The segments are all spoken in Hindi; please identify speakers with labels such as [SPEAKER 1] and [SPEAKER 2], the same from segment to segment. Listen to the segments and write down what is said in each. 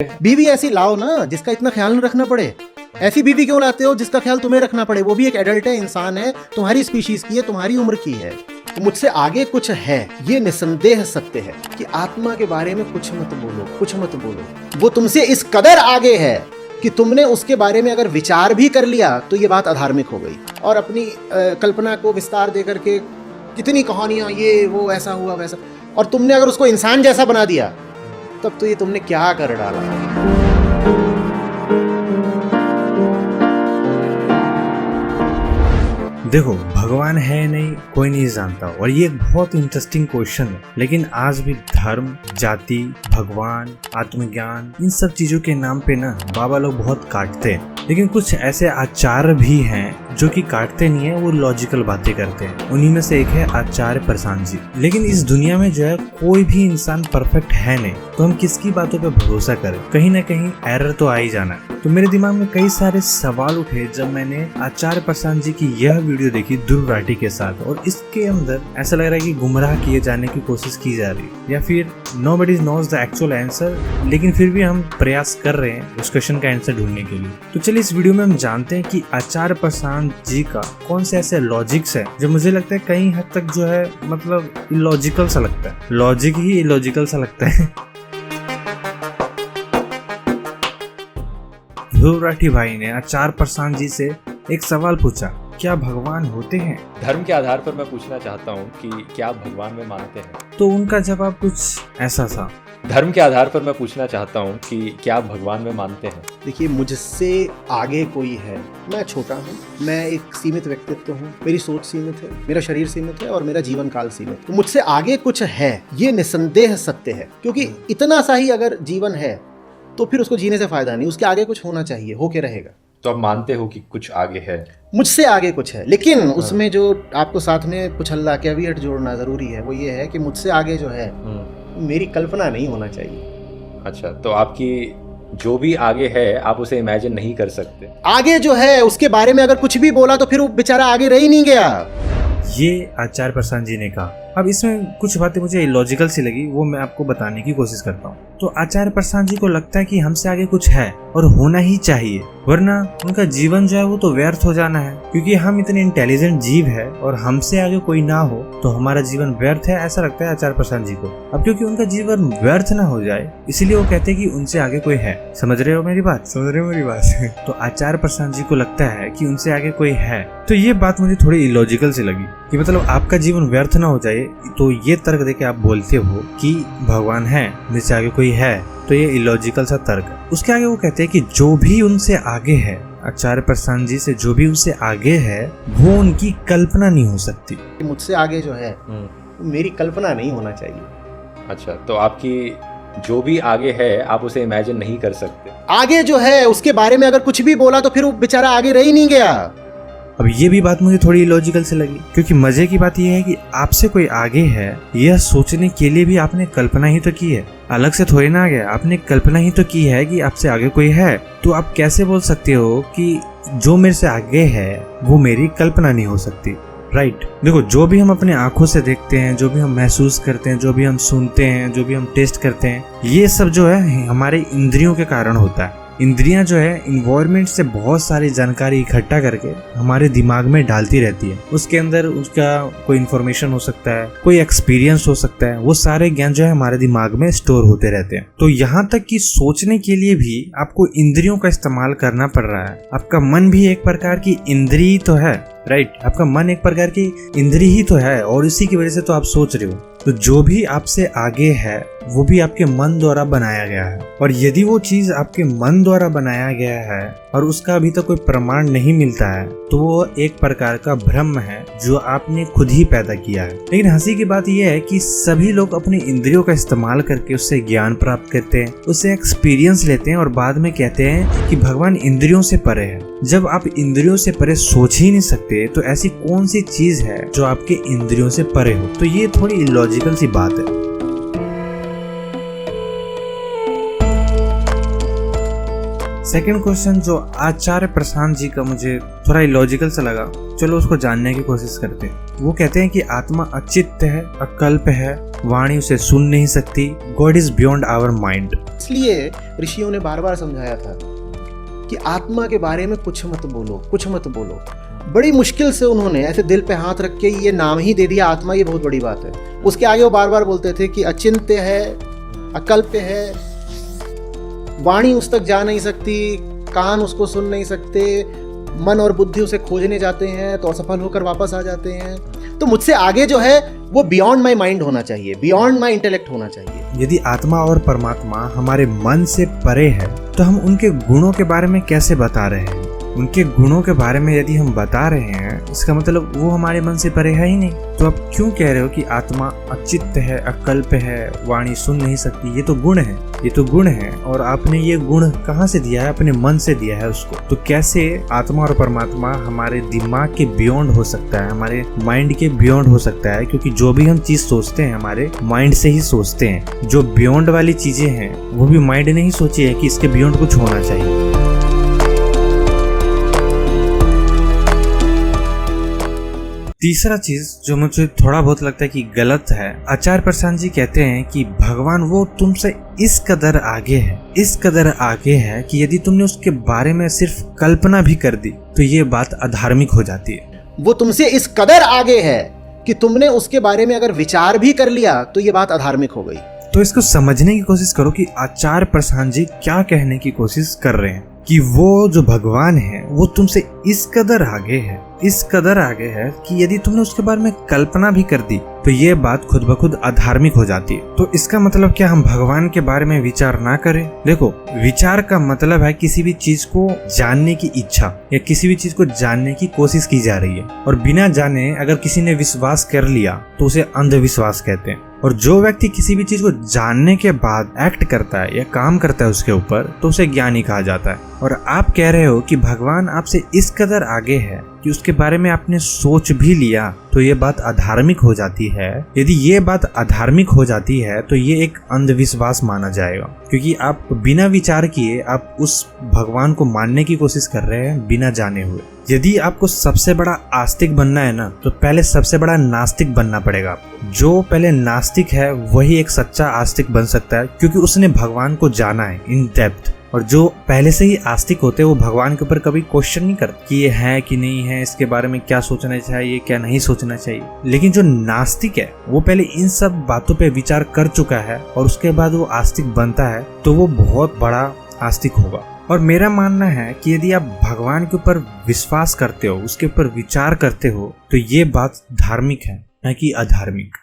[SPEAKER 1] बीवी ऐसी लाओ ना जिसका इतना ख्याल न रखना पड़े। ऐसी बीवी क्यों लाते हो जिसका ख्याल तुम्हें रखना पड़े? वो भी एक एडल्ट है, इंसान है, तुम्हारी स्पीशीज की है, तुम्हारी उम्र की है। तो मुझसे आगे कुछ है, ये निसंदेह सत्य है कि आत्मा के बारे में कुछ मत बोलो, कुछ मत बोलो। वो तुमसे इस कदर आगे है कि तुमने उसके बारे में अगर विचार भी कर लिया तो ये बात अधार्मिक हो गई। और अपनी कल्पना को विस्तार दे करके कितनी कहानियां, ये वो ऐसा हुआ वैसा, और तुमने अगर उसको इंसान जैसा बना दिया तब तो ये तुमने क्या कर डाला।
[SPEAKER 2] देखो, भगवान है नहीं, कोई नहीं जानता, और ये एक बहुत इंटरेस्टिंग क्वेश्चन है। लेकिन आज भी धर्म, जाति, भगवान, आत्मज्ञान, इन सब चीजों के नाम पे ना बाबा लोग बहुत काटते हैं। लेकिन कुछ ऐसे आचार्य भी हैं जो कि काटते नहीं है, वो लॉजिकल बातें करते हैं। उन्हीं में से एक है आचार्य प्रशांत जी। लेकिन इस दुनिया में जो है कोई भी इंसान परफेक्ट है नहीं, तो हम किसकी बातों पे भरोसा करें? कहीं ना कहीं एरर तो आ ही जाना है। तो मेरे दिमाग में कई सारे सवाल उठे जब मैंने आचार्य प्रशांत जी की यह वीडियो देखी ध्रुव राठी के साथ, और इसके अंदर ऐसा लग रहा है कि गुमराह किए जाने की कोशिश की जा रही है, या फिर nobody knows the actual answer, लेकिन फिर भी हम प्रयास कर रहे हैं उस क्वेश्चन का आंसर ढूंढने के लिए। तो चलिए इस वीडियो में हम जानते हैं कि आचार्य प्रशांत जी का कौन से ऐसे लॉजिक्स है जो मुझे लगता है कहीं हद तक जो है मतलब इलॉजिकल सा लगता है। लॉजिक ही इलॉजिकल सा लगता है। ध्रुव राठी भाई ने आचार्य प्रशांत जी से एक सवाल पूछा, क्या भगवान होते हैं?
[SPEAKER 3] धर्म के आधार पर मैं पूछना चाहता हूँ कि क्या आप भगवान में मानते हैं?
[SPEAKER 2] तो उनका जवाब कुछ ऐसा था।
[SPEAKER 3] धर्म के आधार पर मैं पूछना चाहता हूँ कि क्या आप भगवान में मानते हैं?
[SPEAKER 1] देखिए, मुझसे आगे कोई है। मैं छोटा हूँ, मैं एक सीमित व्यक्तित्व हूँ, मेरी सोच सीमित है, मेरा शरीर सीमित है और मेरा जीवन काल सीमित। तो मुझसे आगे कुछ है, ये निसंदेह सत्य है। क्योंकि इतना सा ही अगर जीवन है तो फिर उसको जीने से फायदा नहीं, उसके आगे कुछ होना चाहिए, होके रहेगा।
[SPEAKER 3] तो आप मानते हो कि कुछ आगे है?
[SPEAKER 1] मुझसे आगे कुछ है, लेकिन उसमें जो आपको साथ में कुछ हल्ला कैविएट जोड़ना जरूरी है, वो ये है कि मुझसे आगे जो है मेरी कल्पना नहीं होना चाहिए।
[SPEAKER 3] अच्छा, तो आपकी जो भी आगे है आप उसे इमेजिन नहीं कर सकते?
[SPEAKER 1] आगे जो है उसके बारे में अगर कुछ भी बोला तो फिर वो बेचारा आगे रह ही नहीं गया।
[SPEAKER 2] ये आचार्य प्रशांत जी ने कहा। अब इसमें कुछ बातें मुझे इलॉजिकल सी लगी, वो मैं आपको बताने की कोशिश करता हूँ। तो आचार्य प्रशांत जी को लगता है कि हमसे आगे कुछ है और होना ही चाहिए, वरना उनका जीवन जो है वो तो व्यर्थ हो जाना है। क्योंकि हम इतने इंटेलिजेंट जीव है और हमसे आगे कोई ना हो तो हमारा जीवन व्यर्थ है, ऐसा लगता है आचार्य प्रशांत जी को। अब क्योंकि उनका जीवन व्यर्थ ना हो जाए इसलिए वो कहते हैं कि उनसे आगे कोई है। समझ रहे हो मेरी बात? समझ रहे हो मेरी बात? तो आचार्य प्रशांत जी को लगता है कि उनसे आगे कोई है। तो ये बात मुझे थोड़ी इलॉजिकल सी लगी कि मतलब आपका जीवन व्यर्थ ना हो जाए, तो ये तर्क देके आप बोलते हो कि भगवान है, मुझसे आगे कोई है, तो ये इलॉजिकल सा तर्क है। उसके आगे वो कहते हैं कि जो भी उनसे आगे है, आचार्य प्रशांत जी से जो भी उनसे आगे है वो उनकी कल्पना नहीं हो सकती।
[SPEAKER 1] मुझसे आगे जो है मेरी कल्पना नहीं होना चाहिए।
[SPEAKER 3] अच्छा, तो आपकी जो भी आगे है आप उसे इमेजिन नहीं कर सकते?
[SPEAKER 1] आगे जो है उसके बारे में अगर कुछ भी बोला तो फिर वो बेचारा आगे रह ही नहीं गया।
[SPEAKER 2] अब ये भी बात मुझे थोड़ी इलॉजिकल से लगी, क्योंकि मजे की बात यह है कि आपसे कोई आगे है यह सोचने के लिए भी आपने कल्पना ही तो की है, अलग से थोड़ी ना आ गया। आपने कल्पना ही तो की है कि आपसे आगे कोई है। तो आप कैसे बोल सकते हो कि जो मेरे से आगे है वो मेरी कल्पना नहीं हो सकती? राइट। देखो, जो भी हम अपने आंखों से देखते हैं, जो भी हम महसूस करते हैं, जो भी हम सुनते हैं, जो भी हम टेस्ट करते हैं, ये सब जो है हमारे इंद्रियों के कारण होता है। इंद्रियां जो है इन्वायरमेंट से बहुत सारी जानकारी इकट्ठा करके हमारे दिमाग में डालती रहती है। उसके अंदर उसका कोई इन्फॉर्मेशन हो सकता है, कोई एक्सपीरियंस हो सकता है, वो सारे ज्ञान जो है हमारे दिमाग में स्टोर होते रहते हैं। तो यहाँ तक कि सोचने के लिए भी आपको इंद्रियों का इस्तेमाल करना पड़ रहा है। आपका मन भी एक प्रकार की इंद्री तो है, राइट? आपका मन एक प्रकार की इंद्री ही तो है, और इसी की वजह से तो आप सोच रहे हो। तो जो भी आपसे आगे है वो भी आपके मन द्वारा बनाया गया है, और यदि वो चीज आपके मन द्वारा बनाया गया है और उसका अभी तक कोई प्रमाण नहीं मिलता है तो वो एक प्रकार का भ्रम है जो आपने खुद ही पैदा किया है। लेकिन हंसी की बात यह है कि सभी लोग अपनी इंद्रियों का इस्तेमाल करके उससे ज्ञान प्राप्त करते हैं, उससे एक्सपीरियंस लेते हैं और बाद में कहते हैं कि भगवान इंद्रियों से परे है। जब आप इंद्रियों से परे सोच ही नहीं सकते तो ऐसी कौन सी चीज है जो आपके इंद्रियों से परे हो? तो ये थोड़ी इलॉजिकल सी बात है। सेकंड क्वेश्चन जो आचार्य प्रशांत जी का मुझे थोड़ा इलॉजिकल सा लगा, चलो उसको जानने की कोशिश करते हैं। वो कहते हैं कि आत्मा अचित्त है, अकल्प है, वाणी उसे सुन नहीं सकती, God is beyond our mind.
[SPEAKER 1] इसलिए ऋषियों ने बार बार समझाया था कि आत्मा के बारे में कुछ मत बोलो, कुछ मत बोलो। बड़ी मुश्किल से उन्होंने ऐसे दिल पे हाथ रख के ये नाम ही दे दिया आत्मा, ये बहुत बड़ी बात है। उसके आगे वो बार बार बोलते थे कि अचिंत्य है, अकल्प है, वाणी उस तक जा नहीं सकती, कान उसको सुन नहीं सकते, मन और बुद्धि उसे खोजने जाते हैं तो असफल होकर वापस आ जाते हैं। तो मुझसे आगे जो है वो बियॉन्ड माई माइंड होना चाहिए, बियॉन्ड माई इंटेलेक्ट होना चाहिए।
[SPEAKER 2] यदि आत्मा और परमात्मा हमारे मन से परे है तो हम उनके गुणों के बारे में कैसे बता रहे हैं? उनके गुणों के बारे में यदि हम बता रहे हैं, इसका मतलब वो हमारे मन से परे है ही नहीं। तो आप क्यों कह रहे हो कि आत्मा अचित्त है, अकल्प है, वाणी सुन नहीं सकती? ये तो गुण है, ये तो गुण है। और आपने ये गुण कहाँ से दिया है? अपने मन से दिया है उसको। तो कैसे आत्मा और परमात्मा हमारे दिमाग के बियॉन्ड हो सकता है, हमारे माइंड के बियॉन्ड हो सकता है? क्योंकि जो भी हम चीज सोचते हैं हमारे माइंड से ही सोचते हैं। जो बियॉन्ड वाली चीजें हैं वो भी माइंड ने ही सोची है कि इसके बियॉन्ड कुछ होना चाहिए। तीसरा चीज जो मुझे थोड़ा बहुत लगता है कि गलत है, आचार्य प्रशांत जी कहते हैं कि भगवान वो तुमसे इस कदर आगे है, इस कदर आगे है कि यदि तुमने उसके बारे में सिर्फ कल्पना भी कर दी तो ये बात अधार्मिक हो जाती है।
[SPEAKER 1] वो तुमसे इस कदर आगे है कि तुमने उसके बारे में अगर विचार भी कर लिया तो ये बात अधार्मिक हो गई।
[SPEAKER 2] तो इसको समझने की कोशिश करो कि आचार्य प्रशांत जी क्या कहने की कोशिश कर रहे हैं कि वो जो भगवान है वो तुमसे इस कदर आगे है, इस कदर आगे है कि यदि तुमने उसके बारे में कल्पना भी कर दी तो ये बात खुद ब खुद अधार्मिक हो जाती है। तो इसका मतलब क्या हम भगवान के बारे में विचार ना करें? देखो, विचार का मतलब है किसी भी चीज को जानने की इच्छा या किसी भी चीज को जानने की कोशिश की जा रही है। और बिना जाने अगर किसी ने विश्वास कर लिया तो उसे अंधविश्वास कहते हैं। और जो व्यक्ति किसी भी चीज को जानने के बाद एक्ट करता है या काम करता है उसके ऊपर तो उसे ज्ञानी कहा जाता है। और आप कह रहे हो कि भगवान आपसे इस कदर आगे है कि उसके बारे में आपने सोच भी लिया तो ये बात अधार्मिक हो जाती है। यदि ये बात अधार्मिक हो जाती है तो ये एक अंधविश्वास माना जाएगा, क्योंकि आप बिना विचार किए आप उस भगवान को मानने की कोशिश कर रहे हैं बिना जाने हुए। यदि आपको सबसे बड़ा आस्तिक बनना है ना तो पहले सबसे बड़ा नास्तिक बनना पड़ेगा। जो पहले नास्तिक है वही एक सच्चा आस्तिक बन सकता है, क्योंकि उसने भगवान को जाना है इन डेप्थ। और जो पहले से ही आस्तिक होते हैं वो भगवान के ऊपर कभी क्वेश्चन नहीं करते कि ये है कि नहीं है, इसके बारे में क्या सोचना चाहिए, क्या नहीं सोचना चाहिए। लेकिन जो नास्तिक है वो पहले इन सब बातों पे विचार कर चुका है और उसके बाद वो आस्तिक बनता है तो वो बहुत बड़ा आस्तिक होगा। और मेरा मानना है कि यदि आप भगवान के ऊपर विश्वास करते हो, उसके ऊपर विचार करते हो तो ये बात धार्मिक है, न कि अधार्मिक।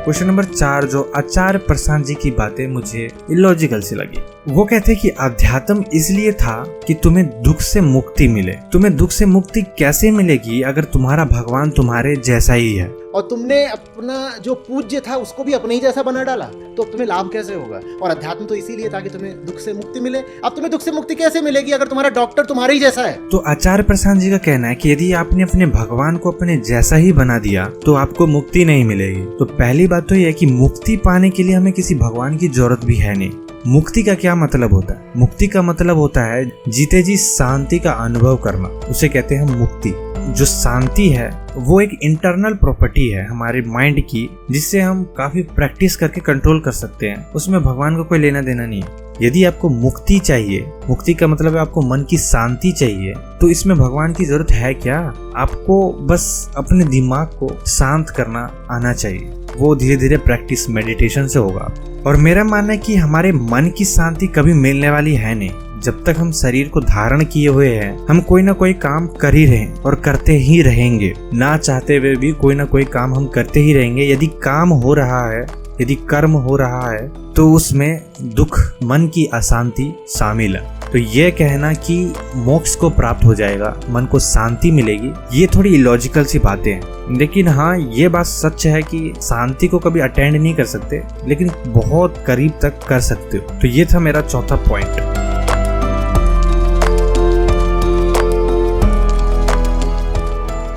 [SPEAKER 2] क्वेश्चन नंबर 4 जो आचार्य प्रशांत जी की बातें मुझे इलॉजिकल सी लगी। वो कहते हैं कि अध्यात्म इसलिए था कि तुम्हें दुख से मुक्ति मिले। तुम्हें दुख से मुक्ति कैसे मिलेगी अगर तुम्हारा भगवान तुम्हारे जैसा ही है
[SPEAKER 1] और तुमने अपना जो पूज्य था उसको भी अपने ही जैसा बना डाला, तो तुम्हें लाभ कैसे होगा? और अध्यात्म तो इसीलिए था कि तुम्हें दुख से मुक्ति मिले। अब तुम्हें दुख से मुक्ति कैसे मिलेगी अगर तुम्हारा डॉक्टर तुम्हारे ही जैसा है?
[SPEAKER 2] तो आचार्य प्रशांत जी का कहना है कि यदि आपने अपने भगवान को अपने जैसा ही बना दिया तो आपको मुक्ति नहीं मिलेगी। तो पहली बात तो यह है कि मुक्ति पाने के लिए हमें किसी भगवान की जरूरत भी है नहीं। मुक्ति का क्या मतलब होता है? मुक्ति का मतलब होता है जीते जी शांति का अनुभव करना, उसे कहते हैं मुक्ति। जो शांति है वो एक इंटरनल प्रॉपर्टी है हमारे माइंड की, जिससे हम काफी प्रैक्टिस करके कंट्रोल कर सकते हैं। उसमें भगवान को कोई लेना देना नहीं है। यदि आपको मुक्ति चाहिए, मुक्ति का मतलब है आपको मन की शांति चाहिए, तो इसमें भगवान की जरूरत है क्या? आपको बस अपने दिमाग को शांत करना आना चाहिए। वो धीरे धीरे प्रैक्टिस मेडिटेशन से होगा। और मेरा मानना है कि हमारे मन की शांति कभी मिलने वाली है नहीं। जब तक हम शरीर को धारण किए हुए हैं हम कोई ना कोई काम कर ही रहे और करते ही रहेंगे। ना चाहते हुए भी कोई ना कोई काम हम करते ही रहेंगे। यदि काम हो रहा है, यदि कर्म हो रहा है तो उसमें दुख, मन की अशांति शामिल है। तो ये कहना कि मोक्ष को प्राप्त हो जाएगा, मन को शांति मिलेगी, ये थोड़ी इलॉजिकल सी बातें हैं। लेकिन हाँ, ये बात सच है कि शांति को कभी अटेंड नहीं कर सकते लेकिन बहुत करीब तक कर सकते हो। तो ये था मेरा चौथा पॉइंट।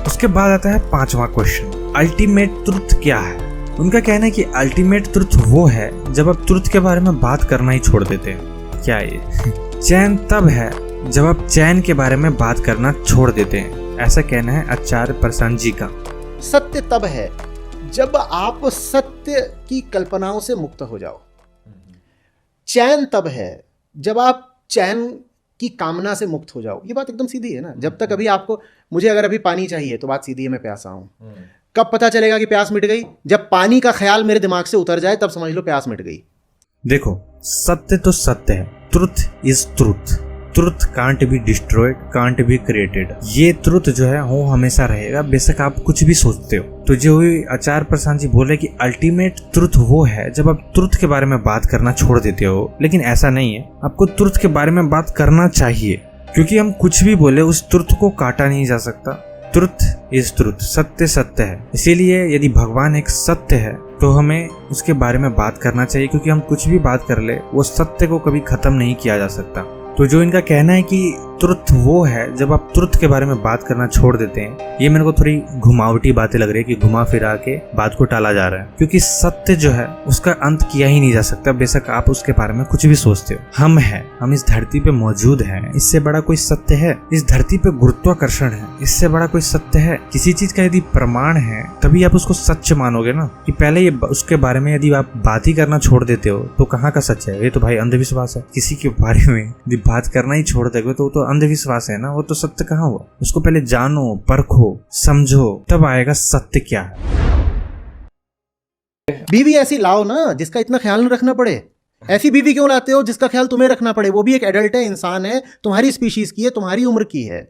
[SPEAKER 2] उसके बाद आता है 5वां क्वेश्चन, अल्टीमेट ट्रुथ क्या है? उनका कहना है कि अल्टीमेट ट्रुथ वो है जब आप ट्रुथ के बारे में बात करना ही छोड़ देते हैं। क्या ये? चैन तब है जब आप चैन के बारे में बात करना छोड़ देते हैं, ऐसा कहना है आचार्य प्रशांत जी का।
[SPEAKER 1] सत्य तब है जब आप सत्य की कल्पनाओं से मुक्त हो जाओ। चैन तब है जब आप चैन की कामना से मुक्त हो जाओ। ये बात एकदम सीधी है ना। जब तक अभी आपको, मुझे अगर अभी पानी चाहिए तो बात सीधी है, मैं प्यासा हूं। कब पता चलेगा कि प्यास मिट गई? जब पानी का ख्याल मेरे दिमाग से उतर जाए, तब समझ लो प्यास मिट गई।
[SPEAKER 2] देखो, सत्य तो सत्य है, truth is truth, truth can't be destroyed, can't be created. ये ट्रुथ जो है वो हमेशा रहेगा, बेशक आप कुछ भी सोचते हो। तो जो आचार्य प्रशांत जी बोले कि अल्टीमेट ट्रुथ वो है जब आप ट्रुथ के बारे में बात करना छोड़ देते हो। लेकिन ऐसा नहीं है, आपको ट्रुथ के बारे में बात करना चाहिए, क्योंकि हम कुछ भी बोले उस ट्रुथ को काटा नहीं जा सकता। ट्रुथ इज ट्रुथ, सत्य सत्य है। इसीलिए यदि भगवान एक सत्य है तो हमें उसके बारे में बात करना चाहिए, क्योंकि हम कुछ भी बात कर ले वो सत्य को कभी खत्म नहीं किया जा सकता। तो जो इनका कहना है कि ट्रुथ वो है जब आप ट्रुथ के बारे में बात करना छोड़ देते हैं, ये मेरे को थोड़ी घुमावटी बातें लग रही है कि घुमा फिरा के बात को टाला जा रहा है। क्योंकि सत्य जो है उसका अंत किया ही नहीं जा सकता, बेशक आप उसके बारे में कुछ भी सोचते हो। हम इस धरती पे मौजूद हैं, इससे बड़ा कोई सत्य है? इस धरती पे गुरुत्वाकर्षण है, इससे बड़ा कोई सत्य है? किसी चीज का यदि प्रमाण है तभी आप उसको सच मानोगे ना। कि पहले ये उसके बारे में यदि आप बात ही करना छोड़ देते हो तो कहाँ का सच है? ये तो भाई अंधविश्वास है। किसी के बारे में यदि बात करना ही छोड़ दोगे तो अंधविश्वास है ना, वो तो सत्य कहाँ हुआ? उसको पहले जानो, परखो, समझो, तब आएगा सत्य क्या है।
[SPEAKER 1] बीवी ऐसी लाओ ना जिसका इतना ख्याल न रखना पड़े। ऐसी बीवी क्यों लाते हो जिसका ख्याल तुम्हें रखना पड़े? वो भी एक एडल्ट है, इंसान है, तुम्हारी स्पीशीज की है, तुम्हारी उम्र की है।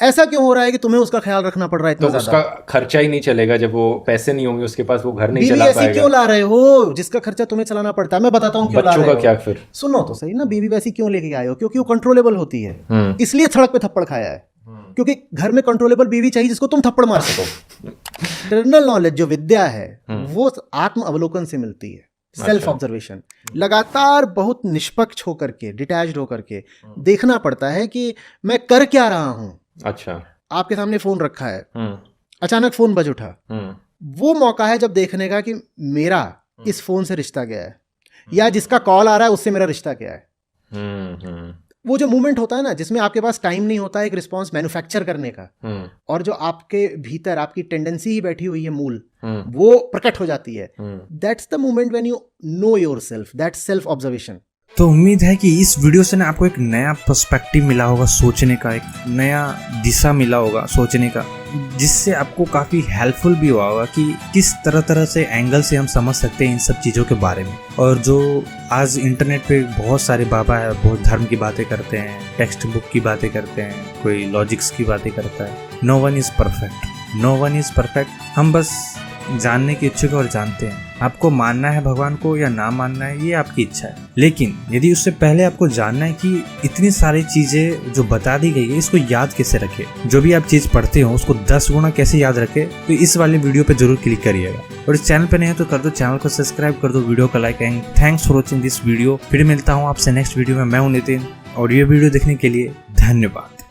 [SPEAKER 1] ऐसा क्यों हो रहा है कि तुम्हें उसका ख्याल रखना पड़ रहा है इतना
[SPEAKER 3] तो
[SPEAKER 1] ज्यादा?
[SPEAKER 3] उसका खर्चा ही नहीं चलेगा, जब वो पैसे नहीं होंगे उसके पास, वो घर नहीं
[SPEAKER 1] बीवी
[SPEAKER 3] चला
[SPEAKER 1] ऐसी
[SPEAKER 3] पाएगा।
[SPEAKER 1] क्यों ला रहे हो जिसका खर्चा तुम्हें चलाना पड़ता है? मैं बताता हूँ क्यों ला
[SPEAKER 3] बच्चों
[SPEAKER 1] रहे
[SPEAKER 3] का
[SPEAKER 1] हो।
[SPEAKER 3] क्या फिर?
[SPEAKER 1] सुनो तो सही ना, बीवी वैसी क्यों लेके आए हो? क्योंकि वो कंट्रोलेबल होती है, इसलिए सड़क पे थप्पड़ खाया है। क्योंकि घर में कंट्रोलेबल बीवी चाहिए जिसको तुम थप्पड़ मार सको। इंटरनल नॉलेज जो विद्या है वो आत्म अवलोकन से मिलती है, सेल्फ ऑब्जर्वेशन। लगातार बहुत निष्पक्ष होकर के, डिटैच्ड होकर के देखना पड़ता है कि मैं कर क्या रहा हूं।
[SPEAKER 3] अच्छा,
[SPEAKER 1] आपके सामने फोन रखा है, अचानक फोन बज उठा, वो मौका है जब देखने का कि मेरा इस फोन से रिश्ता क्या है, या जिसका कॉल आ रहा है उससे मेरा रिश्ता क्या है। वो जो मूवमेंट होता है ना, जिसमें आपके पास टाइम नहीं होता है एक रिस्पॉन्स मैन्युफैक्चर करने का, और जो आपके भीतर आपकी टेंडेंसी ही बैठी हुई है मूल, वो प्रकट हो जाती है। That's the moment when you know yourself, that's self observation.
[SPEAKER 2] तो उम्मीद है कि इस वीडियो से ना आपको एक नया पर्सपेक्टिव मिला होगा सोचने का, एक नया दिशा मिला होगा सोचने का, जिससे आपको काफ़ी हेल्पफुल भी हुआ होगा कि किस तरह से एंगल से हम समझ सकते हैं इन सब चीज़ों के बारे में। और जो आज इंटरनेट पे बहुत सारे बाबा है, बहुत धर्म की बातें करते हैं, टेक्स्ट बुक की बातें करते हैं, कोई लॉजिक्स की बातें करता है। No one is perfect, no one is perfect. हम बस जानने की इच्छुक और जानते हैं। आपको मानना है भगवान को या ना मानना है, ये आपकी इच्छा है। लेकिन यदि उससे पहले आपको जानना है कि इतनी सारी चीजें जो बता दी गई है इसको याद कैसे रखे, जो भी आप चीज पढ़ते हो उसको 10 गुना कैसे याद रखे, तो इस वाले वीडियो पे जरूर क्लिक करिएगा। और इस चैनल पे नहीं है तो कर दो, चैनल को सब्सक्राइब कर दो, वीडियो को like and thanks for watching this video. फिर मिलता हूँ आपसे नेक्स्ट वीडियो में। मैं हूँ नितिन और ये वीडियो देखने के लिए धन्यवाद।